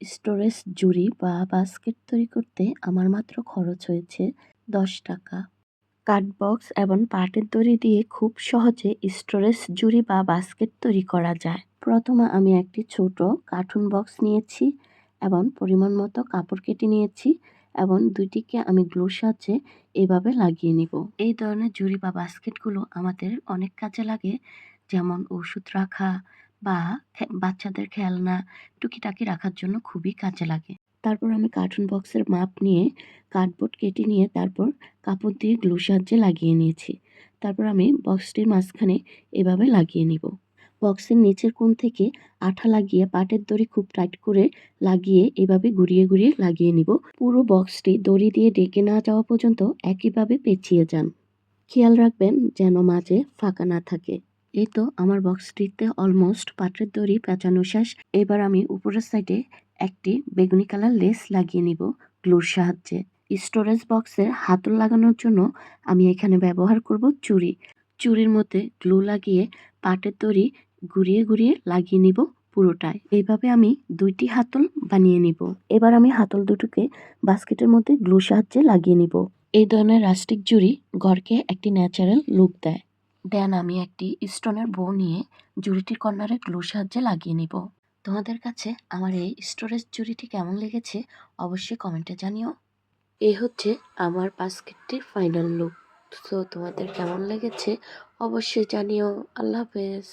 Storage জুড়ি বা basket তৈরি করতে আমার মাত্র খরচ হয়েছে 10 টাকা। কাঠবক্স এবং পাটের দড়ি দিয়ে খুব সহজে স্টোরেজ জুড়ি বা বাস্কেট তৈরি করা যায়। প্রথমে আমি একটি ছোট কার্টুন বক্স নিয়েছি এবং পরিমাণ মতো কাপড় কেটে নিয়েছি এবং দুইটিকে আমি গ্লুর সাহায্যে এভাবে লাগিয়ে নিব। এই ধরনের জুড়ি বা বাস্কেটগুলো আমাদের অনেক কাজে লাগে, যেমন ওষুধ রাখা বা বাচ্চাদের খেলনা টুকিটাকি রাখার জন্য খুবই কাজে লাগে। তারপর আমি কার্টুন বক্সের মাপ নিয়ে কার্ডবোর্ড কেটে নিয়ে তারপর কাপড় দিয়ে গ্লুর সাহায্যে লাগিয়ে নিয়েছি। তারপর আমি বক্সটির মাঝখানে এভাবে লাগিয়ে নিব। বক্সের নিচের কোণ থেকে আঠা লাগিয়ে পাটের দড়ি খুব টাইট করে লাগিয়ে এভাবে ঘুরিয়ে ঘুরিয়ে লাগিয়ে নিব। পুরো বক্সটি দড়ি দিয়ে ঢেকে না যাওয়া পর্যন্ত একইভাবে পেঁচিয়ে যান। খেয়াল রাখবেন যেন মাঝে ফাঁকা না থাকে। এই তো আমার বক্সটিতে অলমোস্ট পাটের দড়ি পেঁচানো শেষ। এবার আমি উপরের সাইডে একটি বেগুনি কালার লেস লাগিয়ে নিব গ্লুর সাহায্যে। স্টোরেজ বক্সের হাতল লাগানোর জন্য আমি এখানে ব্যবহার করব চুড়ি। চুড়ির মধ্যে গ্লু লাগিয়ে পাটের দড়ি ঘুরিয়ে ঘুরিয়ে লাগিয়ে নিব পুরোটায়। এইভাবে আমি 2টি হাতল বানিয়ে নিব। এবার আমি হাতল দুটোকে বাস্কেটের মধ্যে গ্লুর সাহায্যে লাগিয়ে নিব। এই ধরনের রাস্টিক জুড়ি ঘরকে একটি ন্যাচারাল লুক দেয়। দেন আমি একটি স্টোনের বো নিয়ে জুড়িটির কর্নারে গ্লুর সাহায্যে লাগিয়ে নিব। তোমাদের কাছে আমার এই স্টোরেজ জুড়িটি কেমন লেগেছে অবশ্যই কমেন্টে জানিও। এই হচ্ছে আমার বাস্কেটটির ফাইনাল লুক। সো তোমাদের কেমন লেগেছে অবশ্যই জানিও। আল্লাহ হাফেজ।